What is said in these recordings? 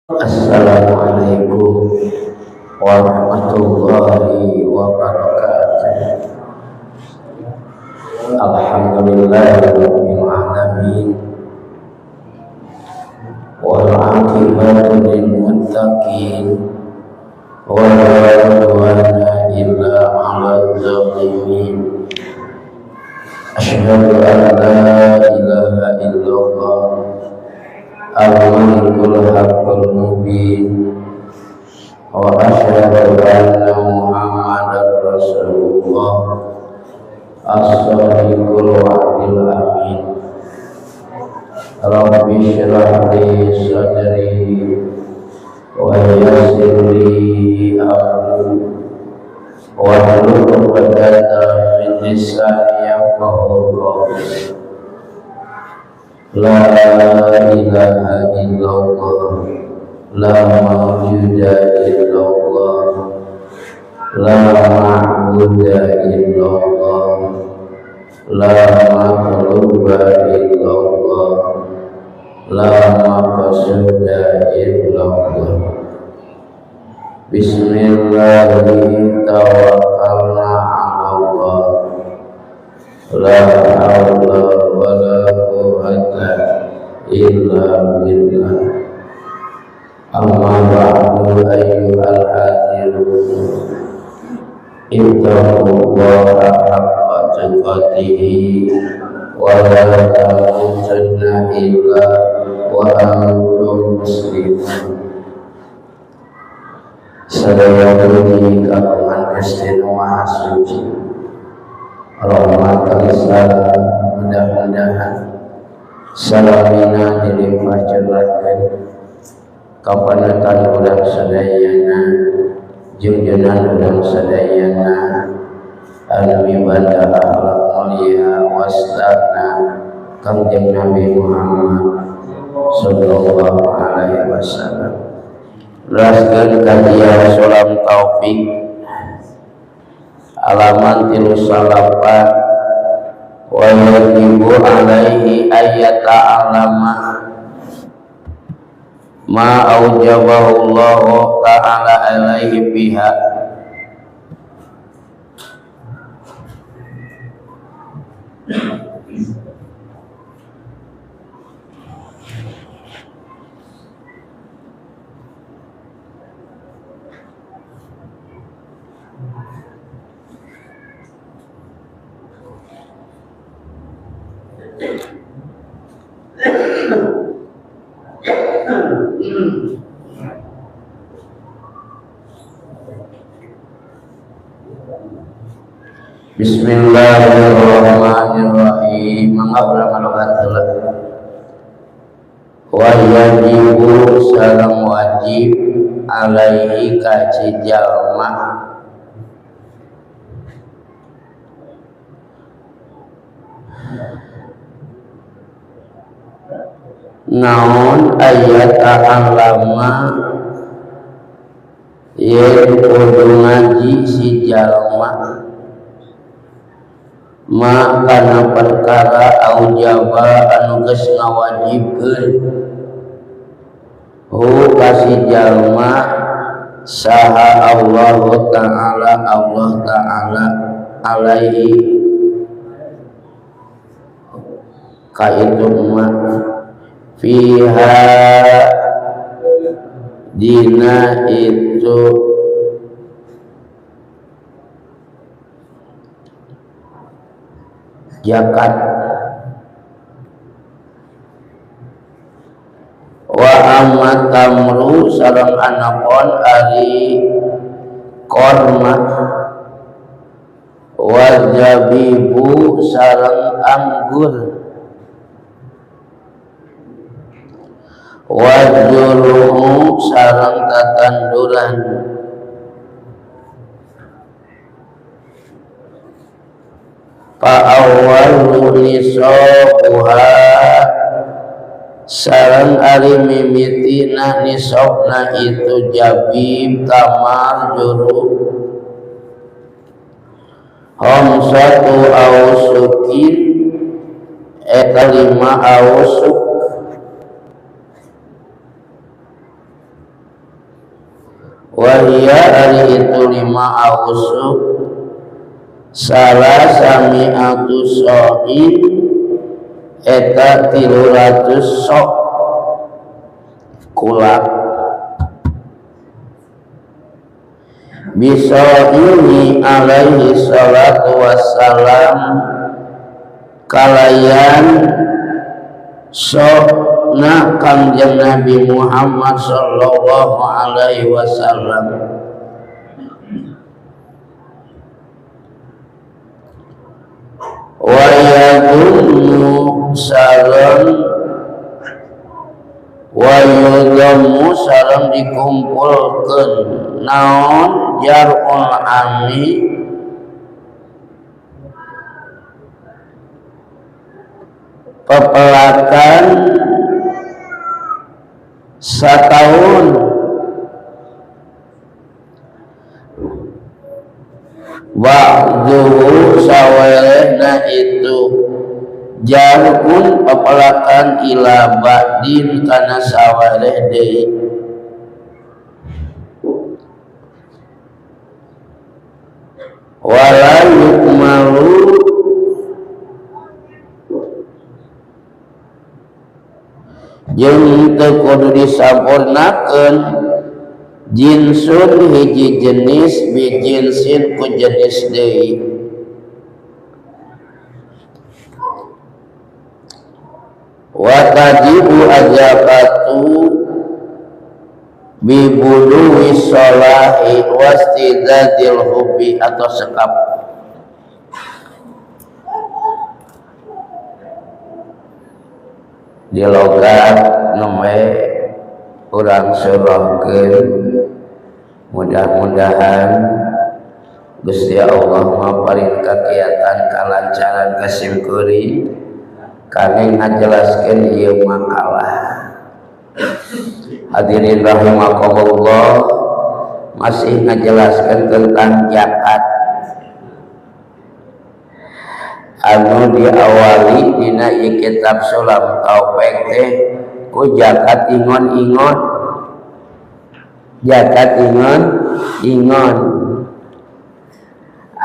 Assalamualaikum warahmatullahi wabarakatuh. Alhamdulillahirabbil alamin wal 'aqibatu lil muttaqin wa la 'udwana illa 'alal zalimin. Asyhadu an la ilaha illallah al-malikul haqqul mubin wa asyhadu anna muhammadar rasulullah as-sadiqul wa'dil amin. Rabbi shrah li sadri wa yassir li amri wahlul 'uqdatam min lisani yafqahu qawli. La ilaha illallah, la mawjuda illallah, la ma'buda illallah, la makhluqa illallah, la maqsuda illallah. Bismillahirrahmanirrahim. Tawakkalna 'ala Allah, la haula wa la quwwata illa billah. Amma ba'du ayyuhal hadirun, ittaqullaha haqqa tuqatih wa la tamutunna illa wa antum muslimun. Sadaya puji kagungan Gusti Maha Suci, rahmat salam mudah-mudahan salamina dilimpah curahkan kapanatan urang sadayana junjunan urang sadayana anu mibandah akhlak mulia wasdaqna Kangjeng Nabi Muhammad sallallahu alaihi wasallam. Raskeun kajian Sulam Taufik alaman 38. Wa yajibu alaihi ayata alama ma aujabahu Allah ta'ala alaihi biha. Bismillahirrahmanirrahim. Mangga malogateulah. Wa yajibu salam wajib alaihi ka jalma naon ayat alama yen kudu ngaji si jalma ma kana perkara aujaba anu geus ngawajibkeun hu ka si jalma saha Allah Ta'ala alaihi ka itu mah fiha dina itu zakat wa amat tamru sareng anapon ari korma wa zabibu sareng anggur wa juruhu sareng tatanduran fa awwalu nisabuha sareng ari mimitina nisabna itu jabib tamar juru hamsatu ausukin eta 5 ausuk wahia ari itu 5 ausuk salah sami'atu so'in eta 300 sok kula bisa ini alaihi salatu wassalam kalayan sokna kanjeng Nabi Muhammad sallallahu alaihi wasallam wa yadunnu sareng wa yudammu sareng dikumpulkeun naon jar'ul ami pepelakan setahun ba'duhu sawelehna itu jar'un pepelakan ila ba'din kana saweleh deui wala yukmalu jeung teu kudu disampurnakeun jinsun hiji jenis bi jinsin ku jenis deui wa tajibu ajabatu bi buluwi sholahi wastidadil hubbi atau sekap di logat neme urang surahkeun mudah-mudahan Gusti Allah maparin kakiatan kalancaran kasimkuring kami ngajelaskeun ieu makalah. Hadirin rahimakumullah, masih ngajelaskeun tentang zakat anu diawali dina ieu kitab Sulam Taufik teh ku zakat ingon-ingon. Zakat ingon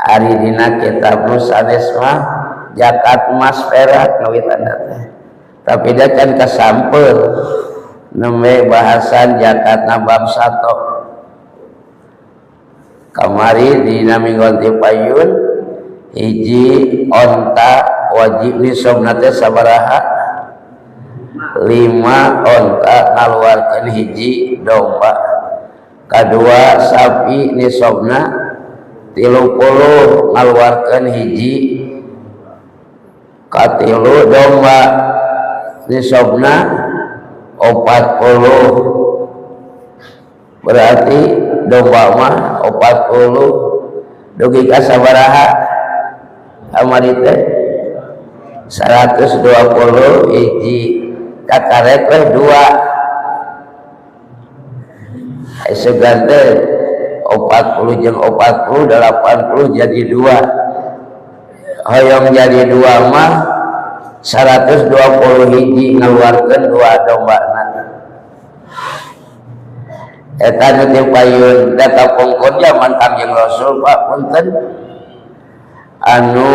ari dina kitab nu sanes mah zakat emas perak ngawitanna teh. Tapi dia can kasampeur neme bahasan zakat bab 1. Kamari dina minggon ti payun hiji onta wajib nisabna teh sabaraha 5 onta ngaluarkeun hiji domba kadua sapi nisabna 30 ngaluarkeun hiji katilu domba nisabna 40 berarti domba mah 40 dugi ka sabaraha amari teh 120 hiji kakarek teh 2 segan teh 40 jeung 40 80 jadi 2 hoyong jadi 2 mah 120 hiji ngaluarkeun 2 dombana eta nu teh payun data pungkun zaman Kangjeng Rasul Pak punten anu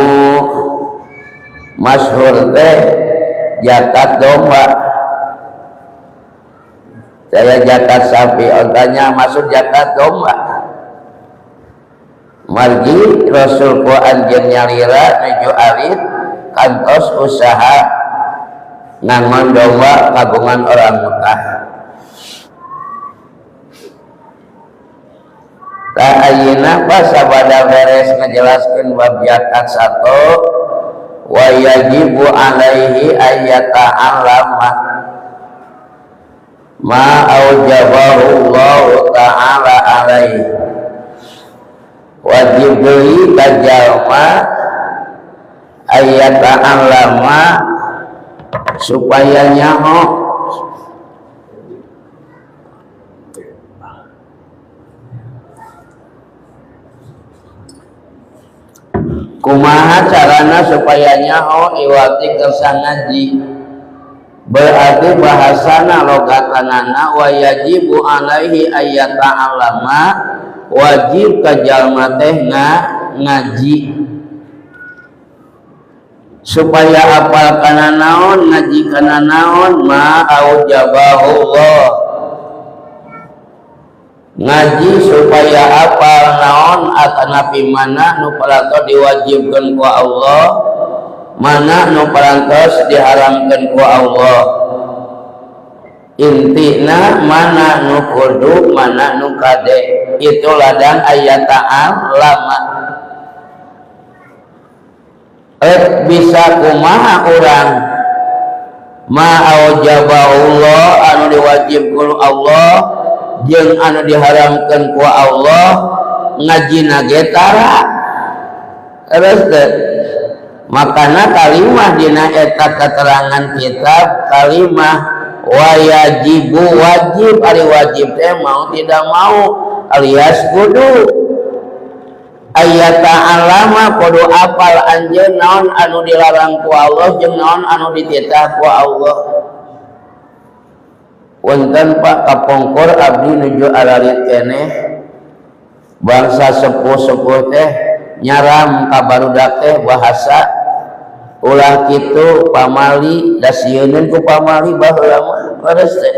masyhur teh zakat domba saya zakat sapi ontanya masuk zakat domba margi Rasul ku anjeun nyalira nuju alit kantos usaha ngangon domba kagungan orang Mekah. Ta ayeuna pas sabada beres ngajelaskeun bab zakat 1 wa yajibu alaihi ayyata alama ma aujabahu Allah ta'ala alaihi wajib deui ka jalma ayyata alama supaya nyaho kumaha carana supaya nyaho iwati kersa ngaji berarti bahasana logatanana wa yajibu alaihi ayyata alama wajib ka jalma teh ngaji supaya apal kana naon ngaji kana naon ma aujabahullah ngaji supaya apal naon atanapi mana nu parantos diwajibkeun ku Allah mana nu parantos diharamkeun ku Allah intina mana nu kudu mana nu kade itu ladang ayat lama bisa kumaha urang ma aujabahullah anu diwajibkeun Allah jeung anu diharamkeun ku Allah ngajina ge tara terus makana kalimah dina eta keterangan kitab kalimah wajibu wajib ari wajib teh mau tidak mau alias kudu ayat alama kudu apal anjeun naon anu dilarang ku Allah jeung naon anu dititah ku Allah. Wonten Pak kapongkor abdi nuju aralit keneh bangsa sepuh-sepuh teh nyaram ka barudak teh bahasa ulah kitu pamali da sieun ku pamali baheula mah leres teh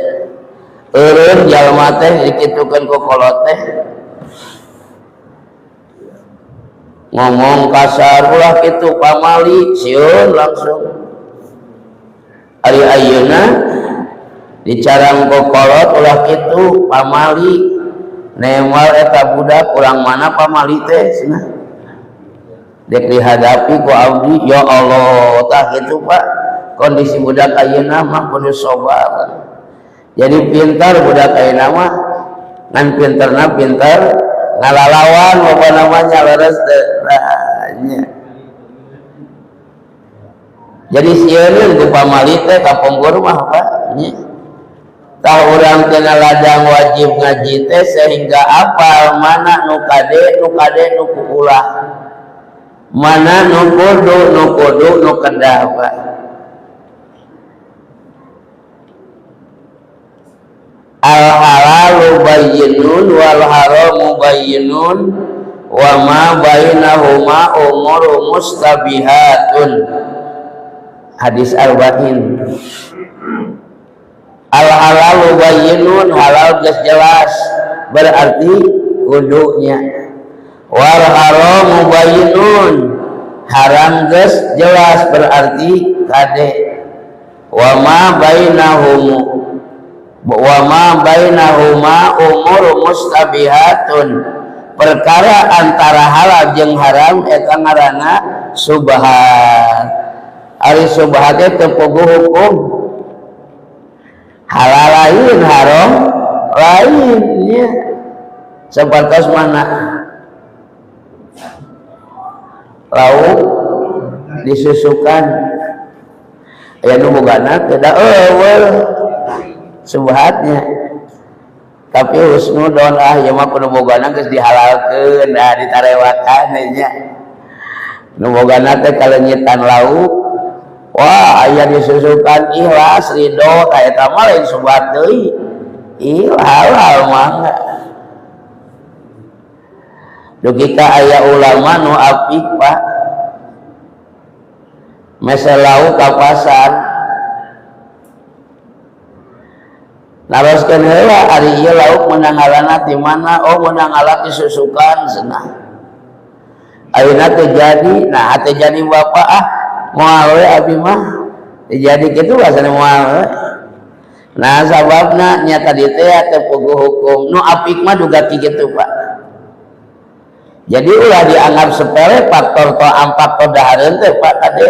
eureun jalma teh dikitukeun ku kolot teh ngomong kasar ulah kitu pamali sieun langsung ari ayeuna dicarang ku kolot ulah kitu pamali nemal eta budak urang mana pamali teh cenah dek dihadapi ku abdi ya Allah tah kitu Pak kondisi budak ayeuna mah kudu sabar jadi pintar budak ayeuna mah ngan pinterna pinter ngalalawan apa namanya leres teh jadi sieun ku pamali teh ka ponggur mah Pak nya tah urang teh ladang wajib ngaji teh sehingga apal mana nu kade nu ulah mana nu kudu nu kedah Pak al halalu bayyinun wal haramu bayyinun wa ma bainahuma umur mustabihatun hadis arba'in al halalu bayyinun halal jelas berarti kudunya wal haramu bayyinun haram geus jelas berarti kade wa ma bainahuma umur mustabihatun perkara antara halal jeung haram eta ngaranna subhat ari subhat teh pogo hukum halal lain haram lain ya sebatas mana lauk disusukan aya nu bogana teh da eueuh subhatnya tapi husnudon ya mah kudu bogana geus dihalalkeun da ditarewakan nya nu bogana teh kalenyitan lauk wah aya disusukan ikhlas ridho ka eta mah lain subhat deui halal mangga dugi ka aya ulama nu apik Pak mese lauk ka pasar naroskeun heula ari ieu lauk meunang ngaranna di mana oh meunang alat disusukan cenah ayeuna teh jadi nah teh jadi bapak moal we abi mah jadi kitu rasana moal we nah sababna nya tadi teh teu puguh hukum nu apik mah duga kitu Pak jadi ulah dianggap sepele faktor faktor dahareun teh Pak kade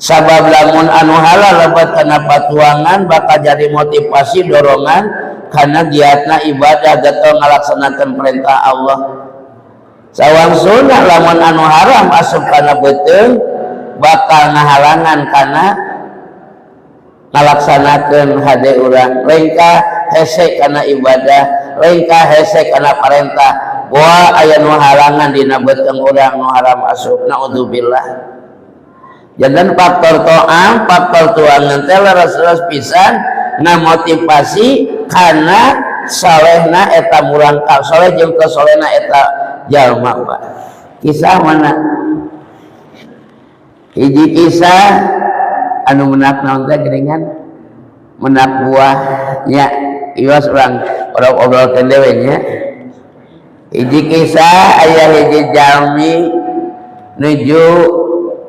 sabab lamun anu halal lebat kana patuangan bakal jadi motivasi dorongan kana giatna ibadah getol ngalaksanakeun perintah Allah sawang sunnah lamun anu haram asup kana beuteung bakal ngahalangan kana ngalaksanakeun hade urang lain ka hese kana ibadah lain ka hese kana perintah wa aya nu halangan dina beuteung urang nu haram asup naudzubillah Jangan faktor to'am, faktor tuangan teh leres-leres pisan ngamotivasi karena solehna eta murang soleh jeung kesolehna eta jalma Pak. Kisah mana? Hiji kisah anu menak naon teh geuningan menak buahnya iwas urang obrol-obrolkeun dewe nya. Hiji kisah aya hiji jalmi nuju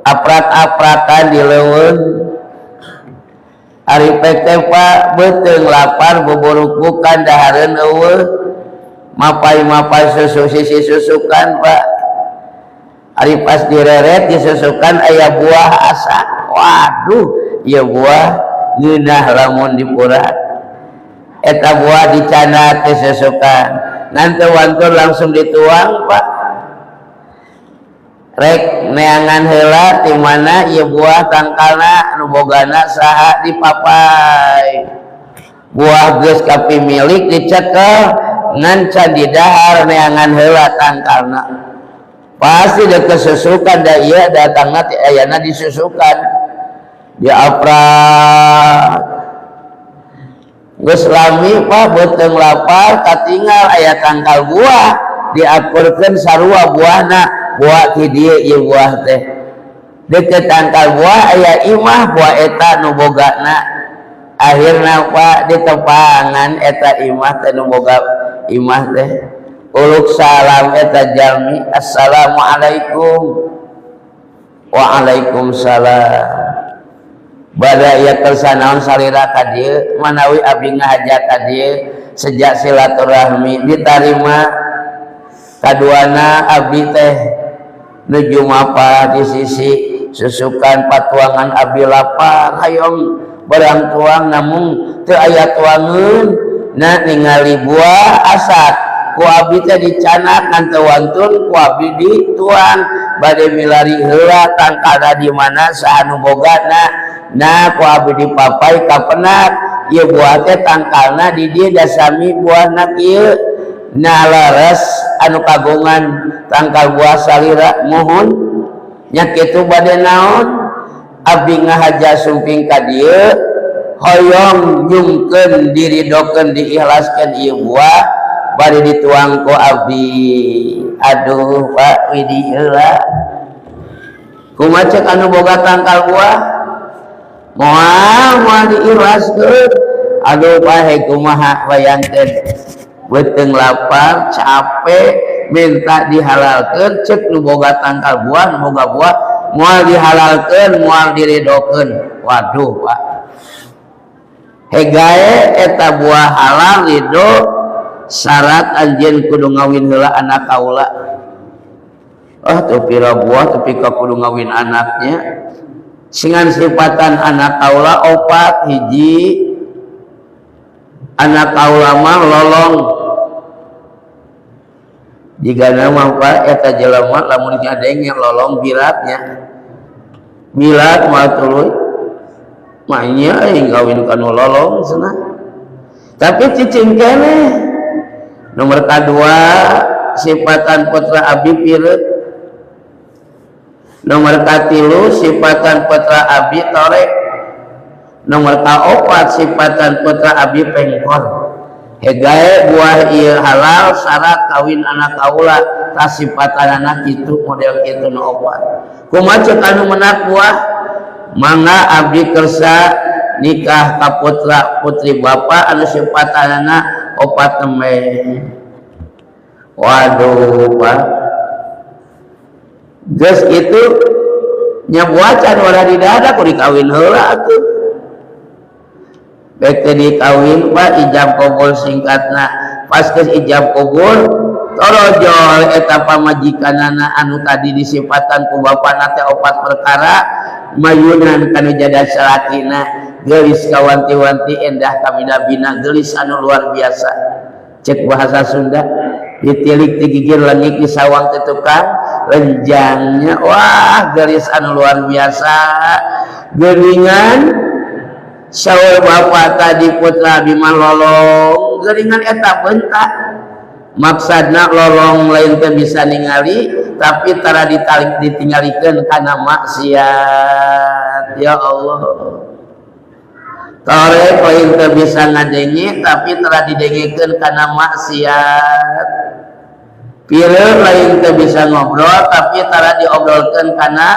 aprat-apratan di leuweung ari teh Pak beuteung lapar buburuku kan dahareun eueuh mapai-mapai susu sisi susukan Pak ari pas direret disusukan aya buah asa waduh ieu buah ngeunah lamun dipurat eta buah dicanat disusukan nanti wantun langsung dituang Pak rek neangan heula di mana ieu buah tangkalna nu bogana saha dipapai buah geus kapimilik dicekel ngan can di dahar neangan heula tangkalna pasti da kesusukan da ieu datangna ti ayana disusukan diaprat geus lami Pak beuteung lapar katinggal aya tangkal buah diakurkeun sarua buahna buah ti dieu ieu buah teh deket tangkal buah aya imah buah eta nu bogana akhirna Pak ditepangan eta imah teh nu boga imah teh uluk salam eta jalmi assalamualaikum waalaikumsalam bada ieu kersanaon salira ka dieu manawi abdi ngahajat ka dieu sejak silaturahmi ditarima kaduana abdi teh nuju mapa di sisi susukan patuangan abdi lapar hayong barang tuang namun teu aya tuangeun na ningali buah asat ku abdi teh dicanak ngan teu wantun ku abdi dituang bade milari heula tangkalna di mana saha nu bogana na ku abdi dipapai kapenat ieu buah teh tangkalna di dieu da sami buahna kieu na laras anu kagungan tangkal buah salira mohon nya kitu bade naon abdi ngahaja sumping ka dieu hoyong nyungkeun diridokeun diikhlaskeun ieu buah bade dituang ku abdi aduh Pak widi heula kumaha ceuk anu boga tangkal buah moal diikhlaskeun aduh Pak he kumaha bayangkeun beuteung lapar capek minta dihalalkeun ceuk nu boga tangkal buah nu boga buah moal dihalalkeun moal diridokeun waduh Pak hegae eta buah halal ridho syarat anjeun kudu ngawin heula anak kaula teu pira buah tapi ka kudu ngawin anaknya singan sifatan anak kaula opat hiji anak kaula mah lolong jika nama Pak eta jelema lamun ngadenge lolong biratnya birat mah tuluy mahnya aing kawin kanu lolong cenah tapi cicing keneh nomor kadua sifatan putra abdi pireut nomor katilu sifatan putra abdi torek nomor kaopat sifatan putra abdi pengkon hegae buah ieu halal syarat kawin anak kaula kasifatan anak itu model kitu nu opat kumaha ceuk anu menak buah mangga abdi kersa nikah ka putra putri bapa anu sifatanana opat tembe waduh Pak geus kitu nya buah can ulah didada ku dikawin heula atuh bek dikawin Pak ijab kabul singkatna pas geus ijab kabul torojol eta pamajikanana anu tadi disifatan ku bapana teh opat perkara mayunan kanu jada salakina geulis kawanti-wanti endah kamidabina geulis anu luar biasa cek bahasa Sunda ditilik digigir leungit di sawang teh tukang lenjangnya wah geulis anu luar biasa geuningan saur bapak tadi putra bima lolong geringan eta bentak maksudna lolong lain teu bisa ningali tapi tara ditinggalikeun kana maksiat. Ya Allah, torek lain teu bisa ngadenge tapi tara didengikeun kana maksiat. Pireul lain teu bisa ngobrol tapi tara diobrolkeun kana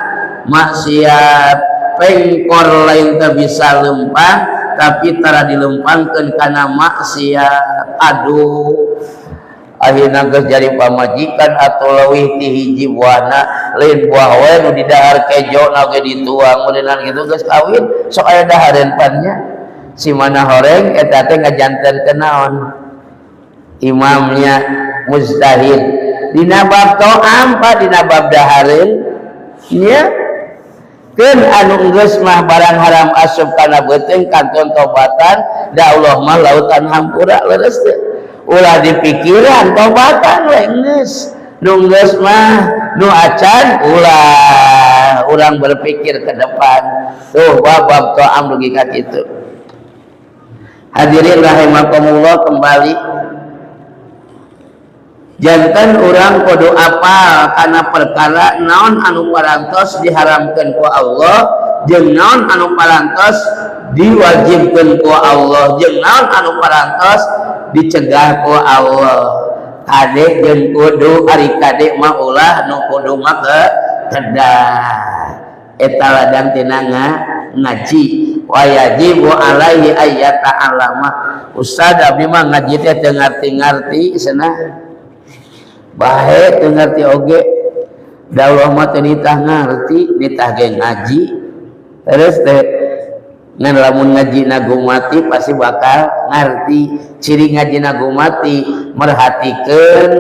maksiat. Pengkor lain teu bisa lempang tapi tara dilempangkeun kana maksiat. Aduh, akhirna geus jadi pamajikan atau leuwih ti hiji buahna lain buah we nu di dahar kejona ge dituang modelan kitu geus kawin sok aya dahareun pannya si mana horeng eta teh ngajantenkeun naon imamnya mujtahid dina bab to'am pa dina bab dahareun nya keun anu geus mah barang haram asup kana beuteung kanton tobatan da Allah mah lautan hampura leres teh ulah dipikiran tobatan we geus nu geus mah nu acan ulah urang berpikir ke depan tuh bab to'am dugi ka kitu. Hadirin rahimakumullah, kembali janten urang kudu apal kana perkara naon anu parantos diharamkeun ku Allah jeung naon anu parantos diwajibkeun ku Allah jeung naon anu parantos dicegah ku Allah. Kade jeung kudu ari kade mah ulah nu kudu mah kedah eta ladang tina ngaji wa yajibu alaihi ayyata alama. Ustaz abdi mah ngaji teh teu ngarti-ngarti cenah bae teu ngarti oge da Allah mah teu nitah ngarti nitah ge ngaji terus teh ngan lamun ngaji nagumati pasti bakal ngarti. Ciri ngaji nagumati merhatikeun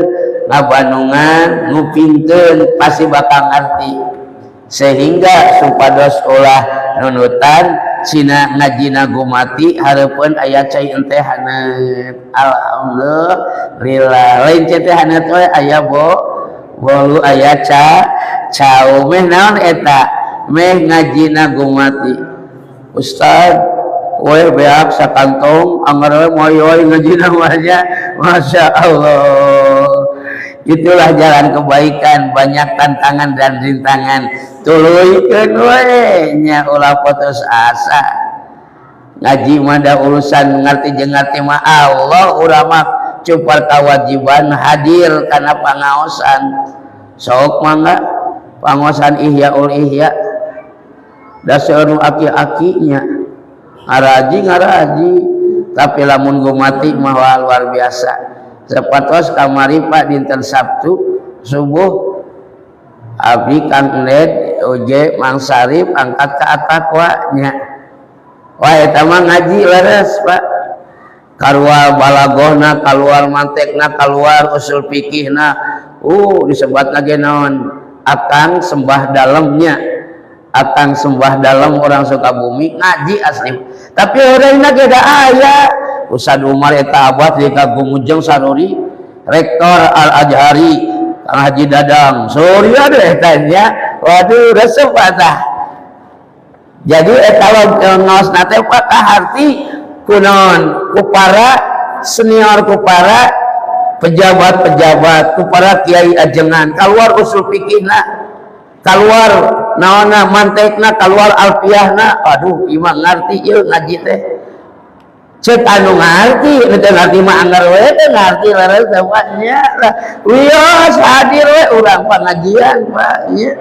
ngabanungan ngupingkeun pasti bakal ngarti sehingga supados ulah nunutan cina ngaji nagumati hareupeun aya cai ente haneut. Alhamdulillah lain cai teh haneut we aya bolu aya cau meh naon eta meh ngaji nagumati. Ustaz we beak sakantong anggar we moy ngaji namanya. Masya Allah, itulah jalan kebaikan, banyak tantangan dan rintangan. Tuluikeun we nya ulah putus asa. Ngaji mah da urusan ngarti jeung ngarti mah Allah urang mah cupar kewajiban hadir kana pangaosan. Sok mangga pangaosan Ihyaul Ihya da seunu aki-akinya ngaraji tapi lamun gumati mah luar biasa. Sapatos kamari Pak dinten Sabtu subuh abdi Kang Ned oge Mang Sarip angkat ka atakwa nya. Wah eta mah ngaji leres Pak. Kaluar balagohna, kaluar mantekna, kaluar usul fikihna. Disebut lagi naon? Akang sembah dalemnya. Akang sembah dalam orang Sukabumi ngaji asli. Tapi orangna ge da aya. Ustaz Umar eta abad di Kagumujeng Saruri, Rektor Al-Azhari Kang Haji Dadang. Surya deh tanya. Waduh resep patah. Jadi eta ngaosna teh Pak kaharti kunaon? Ku para senior, ku para pejabat-pejabat, ku para kiai ajengan, keluar usul fikihna, keluar naona mantekna, keluar alfiahna. Aduh imam ngarti ieu ngaji teh cek anu ngarti teu ngarti mah anggar we teh ngarti leres bapaknya lah wios hadir we urang pangajian Pak nya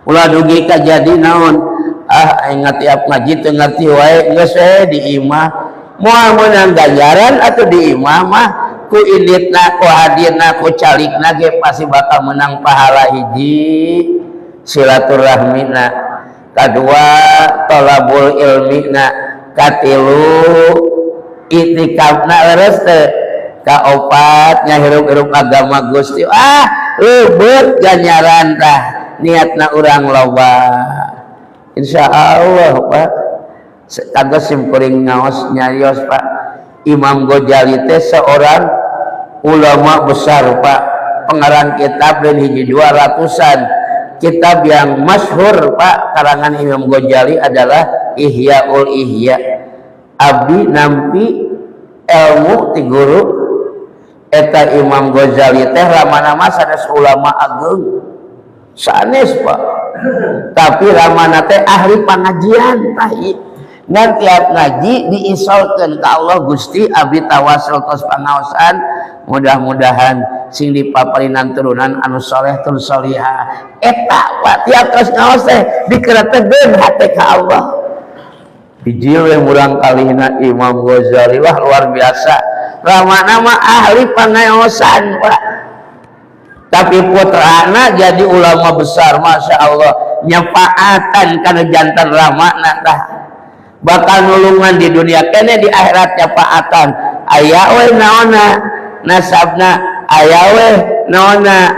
ulah dugi ka jadi naon aing ngatiap ngaji teu ngarti wae geus we di imah moal meunang ganjaran atuh di imah mah ku inditna ku hadirna ku calikna ge pasti bakal menang pahala. Hiji silaturahmina, kadua tolabul ilmina, katilu itikafna leres teh, kaopat nyahirup-hirup agama Gusti. Leubet ganjaran tah niatna urang loba. Insyaallah Pak. Kagos simkuring ngaos nyarios Pak. Imam Ghazali teh seorang ulama besar Pak. Pengarang kitab dan hiji 200-an. Kitab yang masyhur Pak karangan Imam Ghazali adalah Ihyaul Ihya. Abdi nampi ilmu ti guru eta Imam Ghazali teh ramana mah sanes ulama agung sanes Pak, tapi ramana teh ahli pangajian tah ngan tiap ngaji diisolkeun ka Allah Gusti abdi tawasul tos pangaosan mudah-mudahan sing dipaparinan turunan anu saleh tur salihah eta Pak tiap tos ngaos teh dikeretegeun hate ka Allah hiji we murang kalihna Imam Ghazali wah luar biasa ramana mah ahli pangaosan Pak, tapi putrana jadi ulama besar Masya Allah nyafaatan kana jantan ramana tah bakal nulungan di dunia kene di akhirat nyafaatan aya we naonna nasabna aya we naonna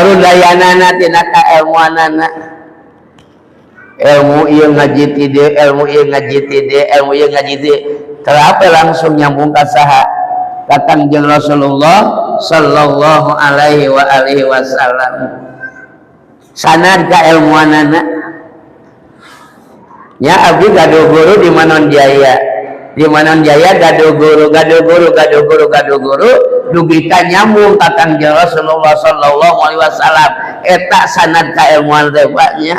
rudayanana tina kailmuanana ilmu ieu ngaji ti dieu ilmu ieu ngaji ti dieu ilmu ieu ngaji ti terape langsung nyambung ka saha ka Kangjeng Rasulullah sallallahu alaihi wa alihi wasallam sanad ka ilmuanana nya abdi gaduh guru di Manon Jaya, di Manon Jaya gaduh guru dugi ka nyambung ka Kangjeng Rasulullah sallallahu alaihi wasallam eta sanad ka ilmuan teh nya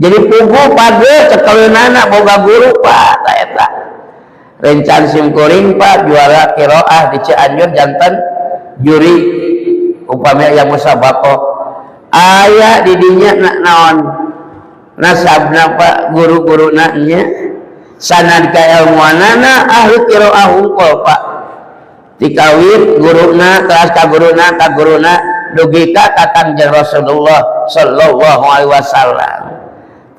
jadi puguh page cekaleunana boga guru Pak ta eta rencan simkuring Pak juara qiraah di Cianjur janten juri upami aya musabaqah aya di dinya naon nasabna Pak guru-guruna nya sanad ka ilmuanana ahli qiraah hungkul Pak dikawin guruna teras ka guruna dugi ka Kangjeng Rasulullah sallallahu alaihi wasallam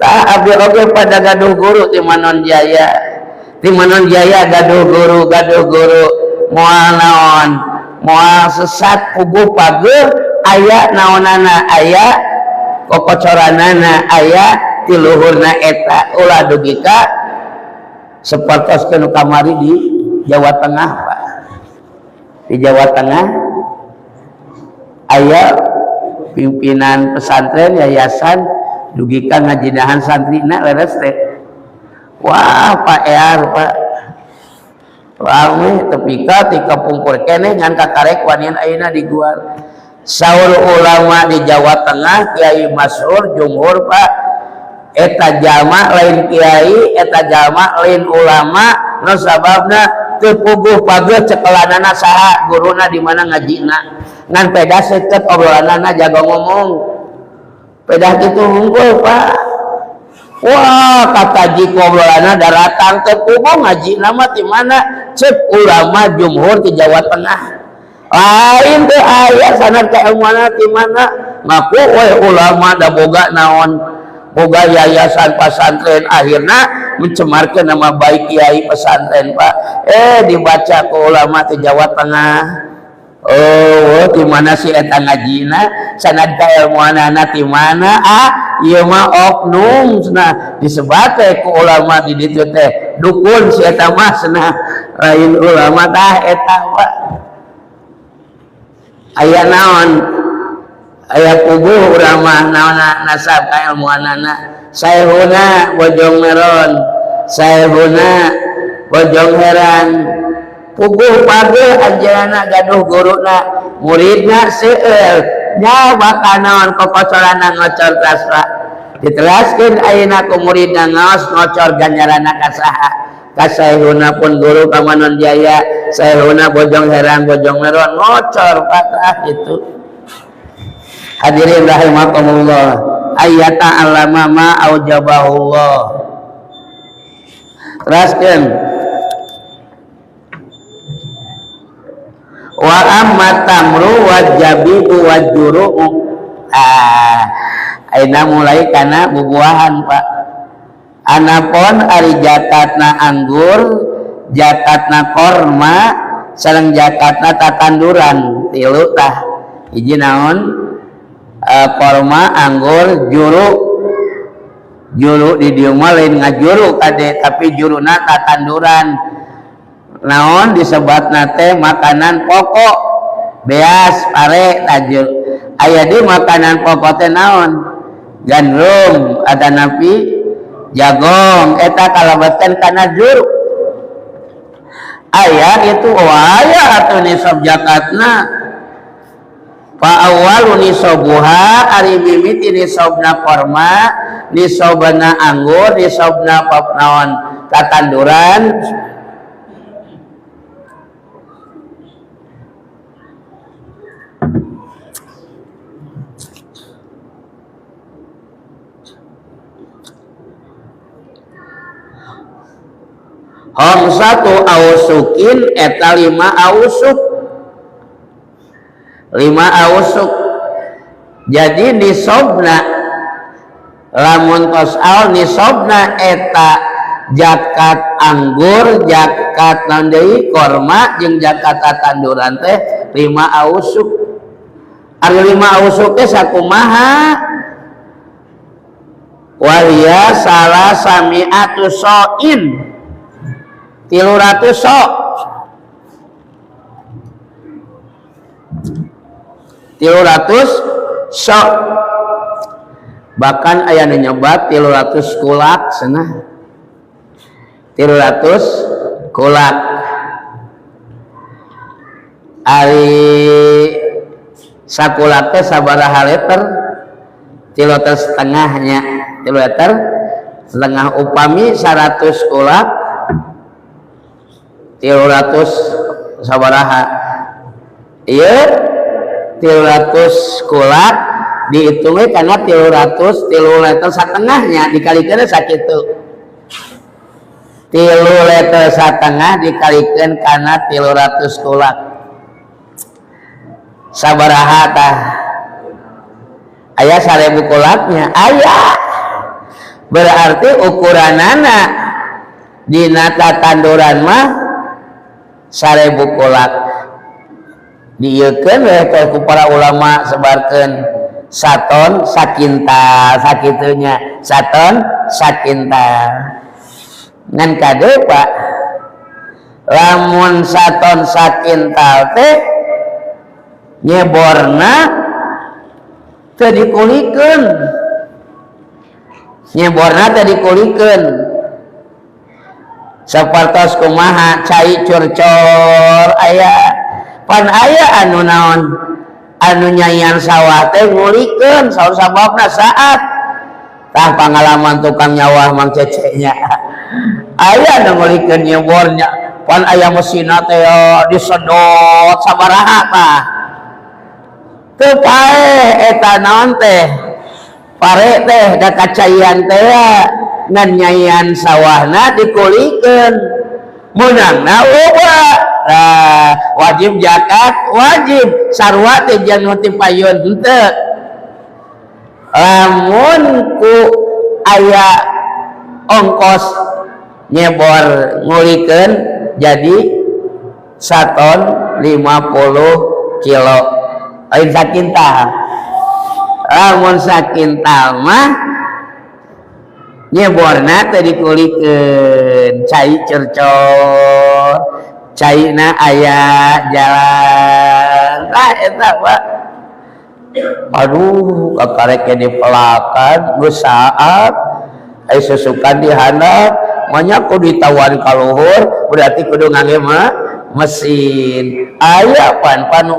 tah abdi oge pada gaduh guru di Manon Jaya, di Manon Jaya gaduh guru moal naon moal sesat puguh pageuh aya naonana aya kokocoranana aya ti luhurna eta ulah dugi ka sapertoskeun kamari di Jawa Tengah Pak, di Jawa Tengah aya pimpinan pesantren yayasan dugi ka ngajinahan santrina leres teh wah Pak Ear Pak rame tepika ti kapungkur keneh ngan kakarek wanian ayeuna diguar saur ulama di Jawa Tengah Kiai Masyhur Jumhur Pak eta jama lain kiai eta jama lain ulama nu sababna teu puguh pageuh cekelanana saha guruna di mana ngajina ngan peda seukeut obrolanana jago ngomong pedah kitu hungkul Pak wah kata jiko obrolanana daratang teu puguh ngajina mah ti mana cek ulama Jumhur di Jawa Tengah lain teh aya sanad ka ilmuana ti mana ngaku we ulama da boga naon boga yayasan pesantren akhirna mencemarkeun nama baik kiai pesantren Pak dibaca ku ulama di Jawa Tengah oh di mana si eta ngajina sanad ka ilmuanana ti mana ieu mah oknum cenah disebat teh ku ulama di ditu teh dukun si eta mah cenah lain ulama tah eta Pak aya naon aya puguh urang naonna nasab ka ilmuanana saehuna Bojong Meron saehuna Bojong Heran puguh pageuh anjeunna gaduh guruna muridna seueur nya bakal naon kokocorana ngocor tasra ditelaskeun ayeuna ku muridna ngaos ngocor ganjaranna ka saha ka saehuna pun guru ka Manon Jaya saehuna Bojong Heran Bojong Meron ngocor patah itu. Hadirin rahimakumullah ayata alama ma aujabahullah teraskeun wa amma tamru wa jabibu wa juru ayeuna mulai kana bubuahan Pak anapun ari jakatna anggur jakatna korma sareng jakatna tatanduran tilu tah hiji naon korma anggur juru di dieu mah lain ngajuru kade tapi juruna tatanduran naon disebatna teh makanan pokok beas pare tajur aya di makanan pokok teh naon gandum ada napi jagong eta kalabatkeun kana juru Ayah itu ayah atau nisab zakatna fa awwalu nisabuha ari mimiti nisabna korma nisabna anggur nisabna naon tatanduran satu ausukin eta 5 ausuk 5 ausuk. Jadi nisabna lamun tosal nisabna eta zakat anggur zakat naon deui korma jeung zakat tanduran teh 5 ausuk. Ari 5 ausuk teh sakumaha? Wa hiya salasami'atu so'in 300 sok 300 sok bahkan aya nu nyebat 300 kulak cenah 300 kulak ari sakulak teh sabaraha liter 3 liter setengahnya 3 liter setengah upami 100 kulak 300 sabaraha ieu 300 kulak dihitungnya karena 300 liter setengahnya dikalikan sakitu 3 liter setengah dikalikan karena 300 kulak sabaraha tah aya 1000 kulaknya aya berarti ukuranana dina tatanduran mah 1000 kulak dieukeun we ku para ulama sebarkeun saton sakintal sakitunya saton sakintal ngan kade Pak lamun saton sakintal teh nyeborna teu dikulikeun nyeborna teu dikulikeun sapartos kumaha cai curcor aya pan aya anu naon anu nyayan sawah teh ngulikeun saur sababna saat tah pangalaman tukang nyawah Mang Cecenya aya anu ngulikeun nyebornya pan aya mesinna teh disedot sabaraha tah teu paeh eta naon teh pare teh da kacayan teh ngan nyayan sawahna dikulikeun menangna loba wajib zakat wajib sarwa teh jangan tipayun henteu lamun ku aya ongkos nyebor ngulikeun jadi 1 ton 50 kilo lain sakintal lamun sakintal mah nyeborna teh dikulikeun cai cercor caina aya jalan eta Pak aduh kakarek dipelakan geus saat ai susukan di handap manya kudu ditawan ka luhur berarti kudu ngangge mesin aya pan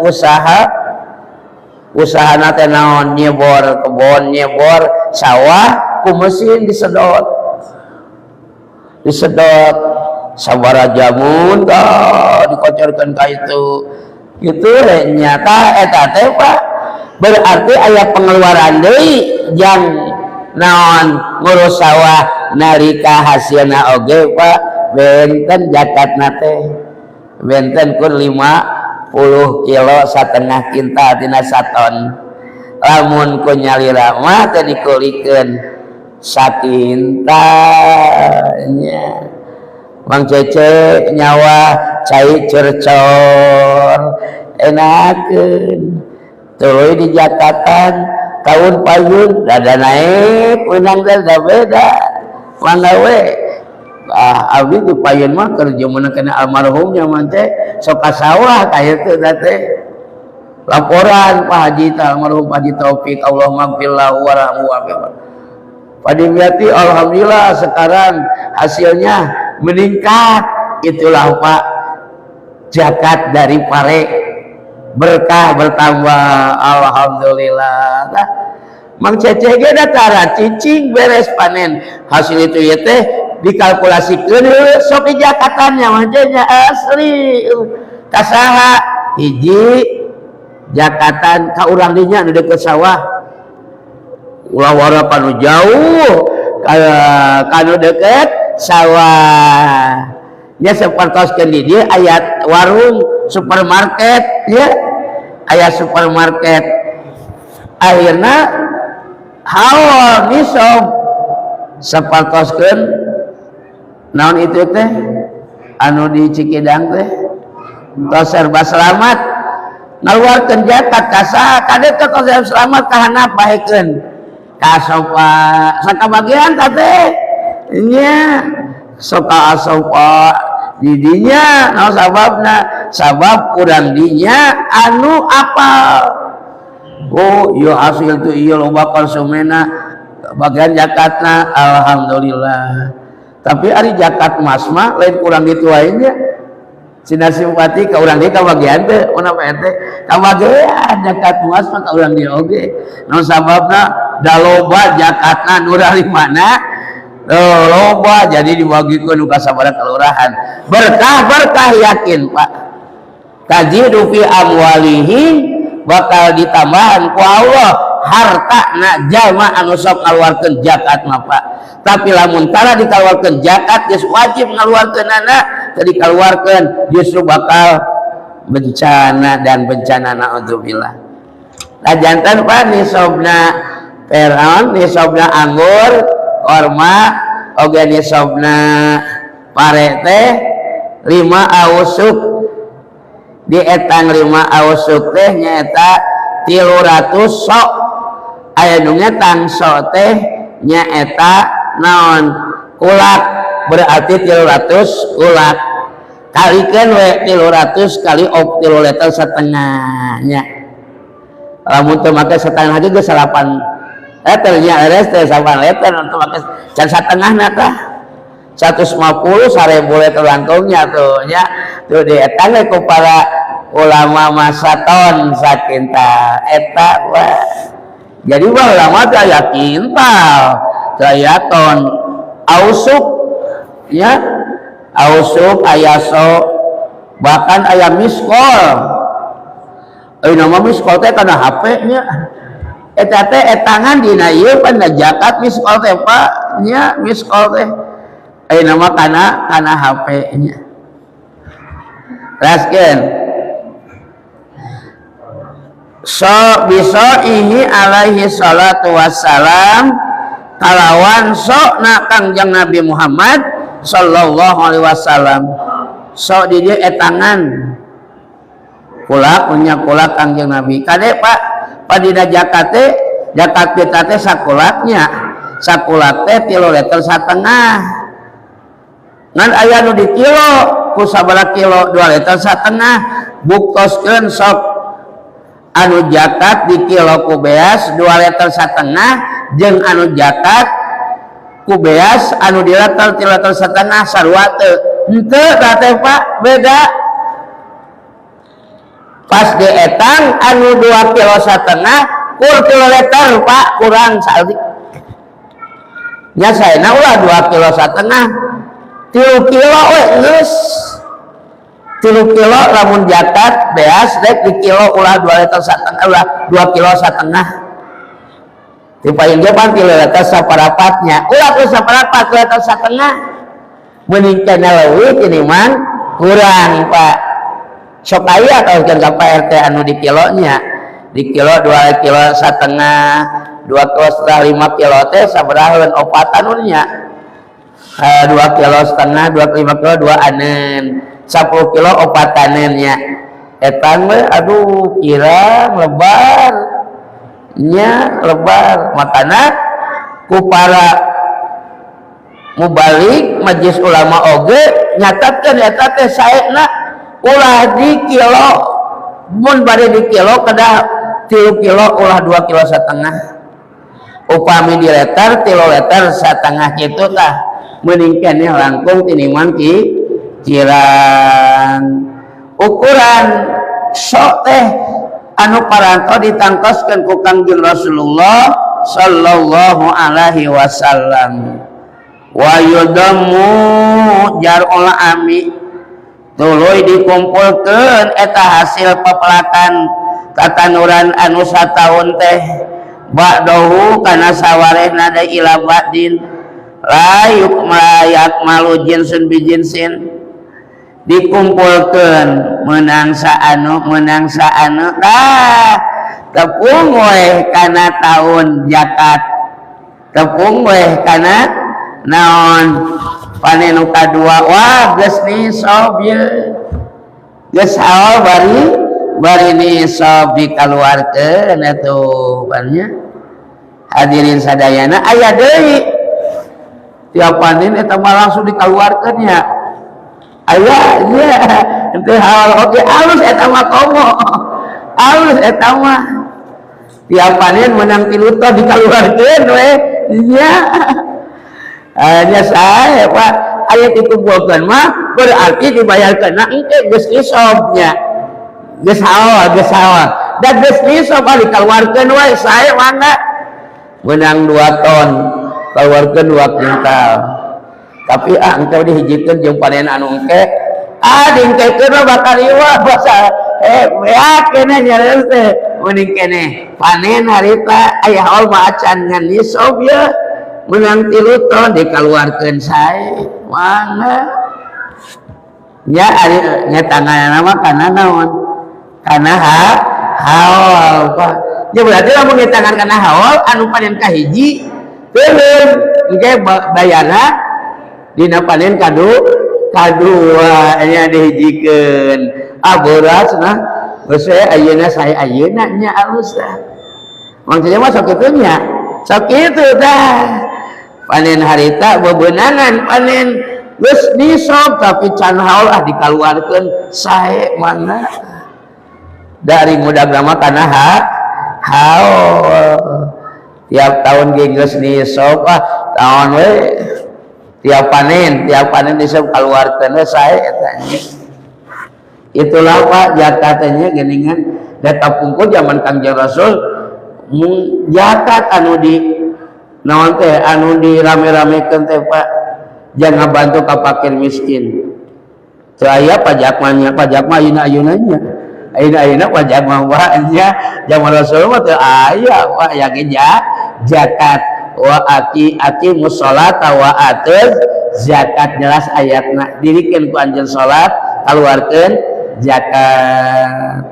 usahana teh naon nyebor kebon nyebor sawah ku mesin disedot sabara jamun dah dikocorkeun ka itu gitu nyata eta teh Pak berarti aya pengeluaran deui jang naon ngurus sawah nalika hasilna oge Pak benten zakatna teh benten kun 50 kilo setengah kintal tina 1 ton lamun ku nyalira mah teh dikulikeun sakintalnya Mang Cece nyawa cai cercor enakeun tuluy di jakatan tahun payun dada naik menang dada beda mangga we abdi di payun mah kerja menekan almarhumnya mah teh sok ka sawah kaya teh teh laporan Pak Haji almarhum Pak Haji Taufik Allah maghfirlahu warhamhu Pak Dimyati alhamdulillah sekarang hasilnya meningkat itulah Pak zakat dari pare, berkah bertambah. Alhamdulillah. Nah, Mang Cece ge datara cicing beres panen hasil itu ya teh dikalkulasikan sok jakatannya manjanya asli kasaha hiji jakatan ka urang dinya anu deket sawah ulah wara panu jauh kanu deket sawah nya sapertoskeun di dieu aya warung supermarket ya aya supermarket akhirna hawa nisab sapertoskeun naon itu teh anu di Cikidang teh tos serba selamat ngaluarkeun zakat kasa kade teh tos serba selamat ka handap bahekeun ka sopa sakabagian teh nya soka asopa di dinya naon sababna sabab urang dinya anu apa oh ieu hasil tuh ieu loba konsumena bagian zakatna alhamdulillah. Tapi ari zakat mas mah lain kurang gitu wae nya. Cina simpati ka urang dieu kabagian teh una ente kabagian zakat mas mah ka urang dieu oge. Naon sababna da loba zakatna nu dari mana? Loba jadi dibagikeun ka sabaraha kelurahan. Berkah yakin Pak. Tajidu fi amwalihi bakal ditambahan ku Allah harta na jalma anu sok ngaluarkeun zakat mah Pak. Tapi lamun tara dikaluarkeun zakat geus wajib ngaluarkeunana teu dikaluarkeun justru bakal bencana dan bencana naudzubillah. Lajantan Pak nisabna peron, nisabna anggur, korma, oge nisabna pare teh 5 ausuk. Di etang 5 ausuk teh nyaeta 300 sok. Aya nu ngetang sok teh nyaeta naon kulak berarti 300 kulak kalikeun we 300 kali 3 liter setengahnya lamun teu make setengah lagi geus 8 liter nya eres teh 8 liter teu make can satengahna tah 150 1000 liter langkungnya tuh nya tuh dietang ku para ulama masa ton sakinta eta wah jadi wah ulama teh aya kintal daya ton ausuk ya ausuk aya so bahkan aya miskol nama miskol teh kana HP nya eta teh etangan dina ieu pan zakat miskol teh Pak nya miskol teh nama kana HP nya raskeun so bisa ini alaihi salatu wassalam kalawan sok na Kangjeng Nabi Muhammad sallallahu alaihi wasallam sok di dieu etangan kulak punya kulak Kangjeng Nabi kade Pak padina zakat teh zakat kita teh sakulaknya sakulak teh 3 liter setengah ngan aya nu di kilo ku sabaraha kilo 2 liter setengah buktoskeun sok anu zakat di kilo ku beas 2 liter setengah jeung anu zakat ku beas anu di liter 3 liter setengah sarua teu henteu teh Pak beda pas dietang anu 2 kilo setengah kur 3 liter Pak kurang saldi nya saena ulah 2 kilo setengah 3 kilo we geus 3 kilo lamun zakat beas dek di kilo ulah 2 liter setengah ulah 2 kilo setengah di paling depan 3 liter saparapatnya ulah ku saparapat 2 liter setengah meningkat leuwih tiniman kurang Pak sok aya kalau kan ka RT anu di kilonya di kilo 2 kilo setengah 2 kilo setengah 5 kilo teh sabaraha opatan nya 2 kilo setengah 2 5 kilo 2 anen 10 kilo opatanennya etang we aduh kirang lebar nya lebar makana ku para mubalik majelis ulama oge nyatatkeun eta teh saena ulah di kilo mun bade di kilo kedah 3 kilo ulah 2 kilo setengah upami di liter 3 liter setengah kitu tah meuning keneh langkung tiniman ki kirang ukuran sok teh anu paranto ditangkoskeun ku Kangjeng Rasulullah sallallahu alaihi wasallam. Wa yudamu jar olah ami tuluy dikumpulkeun eta hasil pepelatan katanuran anu sataun teh ba'dahu kana sawarehna da ila ba'din layuk mayak malu jinsun bijinsin dikumpulkeun menang sa anu tepung weh kana tahun zakat tepung weh kana naon panen nu kadua wah geus nisab ye geus haul bari nisab dikaluarkeun atuh bannya hadirin sadayana aya deui tiap panen eta mah langsung dikaluarkeun nya aya nya teu haul oge alus eta mah komo alus eta mah tiap panen menang tilu tah dikaluarkeun we nya nya sae Pak aya dikumpulkeun mah berarti dibayarkeun na engke geus nisabnya geus haul dan geus nisab dikaluarkeun we sae mangga menang 2 ton kaluarkeun 2 kintal tapi engke dihijikeun jeung panen anu engke dingkekeun bakal iwa basa ya kene nyareus teh mending kene panen harita aya haul mah acan ngan nisab ya menang 3 ton dikaluarkeun sae mangga nya ari ngetanganna mah kana naon kana haul Pak nya berarti lamun ngetangan kana haul anu panen kahiji teuleum engke bayarna dina panen kadua nya dihijikeun beurasna geus ayeuna sae ayeuna nya alus tah maksudnya mah sok kitu nya sok kitu tah panen harita bebeunangan panen geus nisab tapi can haul dikaluarkeun sae mana dari mudah mah kana haul tiap tahun geus nisab tahun we tiap panen nisab kaluarkeun sae eta nya itulah Pak zakatnya geuningan da tapungkul zaman Kangjeng Rasul zakat anu di naon teh anu dirame-ramekeun teh Pak jangan bantu ka fakir miskin teu aya pajak mah ayeuna nya ayeuna pajak mah nya zaman Rasul mah teu aya Pak ya ge zakat wa aqimus sholata wa atuz zakat jelas ayatna dirikeun ku anjeun salat kaluarkeun zakat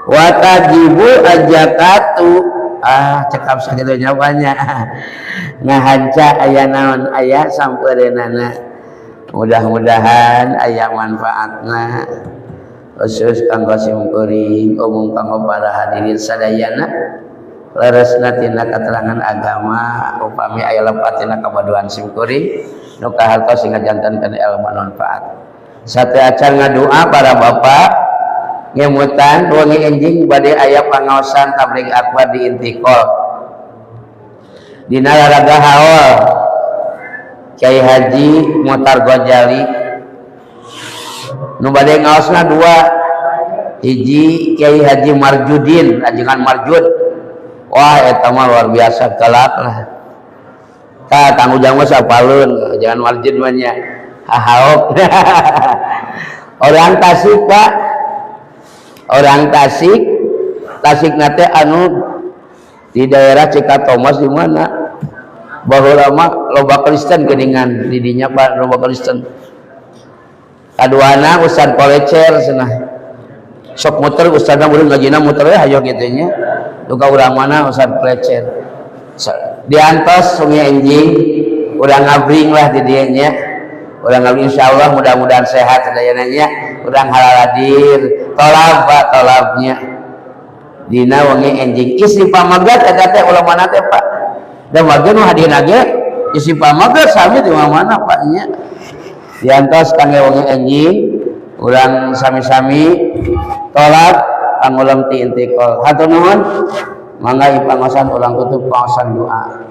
wa tajibu az-zakatu cekap sakitu nyawanya ngahanca aya naon aya sampeureunana mudah-mudahan aya manfaatna khusus kanggo simkuring umum kanggo para hadirin sadayana leresna tina katerangan agama upami aya lepatina kabaduan simkuring nu kahartos sing ngajantenkeun ilmu manfaat sateu acan ngadua para bapak ngemutan wengi enjing bade aya pangaosan tabligh akbar di Intiqol dina raraga haul Kyai Haji Muhtar Ghazali nu bade ngaosna 2 hiji Kyai Haji Marjudin ajengan Marjud wah eta mah luar biasa galak lah kang ujang mah sapaleun jangan Marjud mah nya hahaop orang Tasik Pak orang Tasik nate anu di daerah Cikatomas di mana baheula mah loba Kristen geuningan di dinya Pak loba Kristen kaduana Ustad Kolecer cenah sok muter ustadna murid ngajina muter we hayo kitu nya duka urang mana Ustad Kolecer diantos sungi enjing urang ngabring lah di dieu nya urang ngabring insyaallah mudah-mudahan sehat sadayana nya urang halal hadir tolab Pak tolabnya dina wengi enjing isi pamagat eta teh ulamana teh Pak da warga nu hadir lagi isi pamagat sami di mana Pak nya diantos kangge wengi enjing urang sami-sami tolab kanggo lem ti Intiqol hatur nuhun mangga ipangosan ulang tutup pangosan doa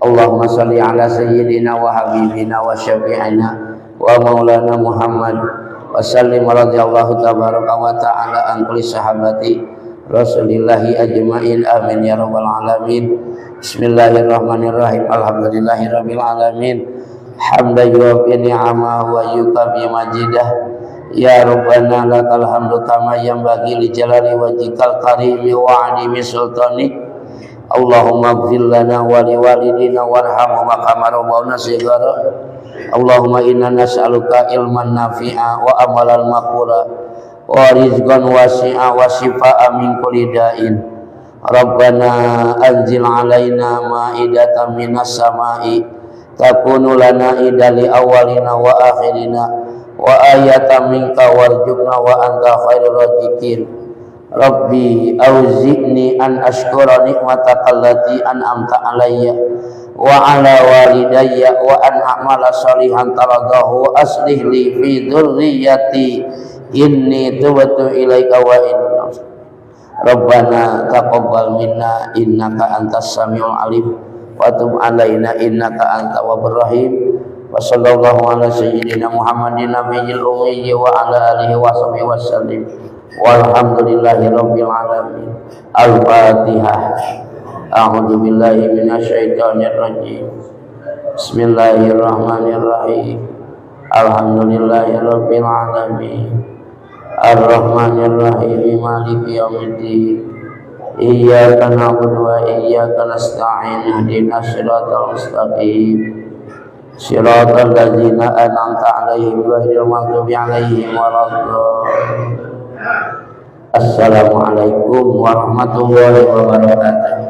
Allahumma sholli ala sayyidina wa habibina wa syafi'ina wa maulana Muhammad wa sallim radhiyallahu tabaraka wa ta'ala an kulli sahabati Rasulillahi ajmain amin ya rabbal alamin. Bismillahirrahmanirrahim. Alhamdulillahirabbil alamin. Hamdan yuwaffi ni'amahu wa yukafi majidah. Ya Rabbana lakal hamdu kama yanbaghi li jalali wajhikal karimi wa 'azimi sultanik. Allahumma ighfir lana wa li walidina warhamhum kama rabbawna shighara. Allahumma inna nas'aluka ilman nafi'a wa amalan maqbula wa rizqan wasi'a wa shifaa'a min kulli da'in. Rabbana anzil 'alaina ma'idatan minas sama'i takunu lana idali awwalina wa akhirina wa ayatan minka warzuqna wa anta khairur raziqin. Rabbi auzi'ni an ashkura ni'mataka allati an'amta alayya wa ala walidayya wa an a'mala salihan taradahu wa aslih li fi dzurriyyati inni tubtu ilaika wa inna Rabbana taqabbal minna innaka antas samiul alim wa tub alaina innaka antat tawwabur rahim. Wa sallallahu ala sayyidina Muhammadin nabiyil ummi wa ala alihi wa sahbihi wasallim. Walhamdulillahi rabbil alamin. Al-Fatihah. A'udzu billahi minasyaitonir rajim. Bismillahirrahmanirrahim. Alhamdulillahi rabbil alamin. Ar-Rahmanir Rahim. Maliki yaumiddin. Iyyaka na'budu wa iyyaka nasta'in. Ihdinas siratal mustaqim. Shiratal ladzina an'amta 'alaihim ghairil maghdubi 'alaihim waladdallin. Assalamualaikum warahmatullahi wabarakatuh.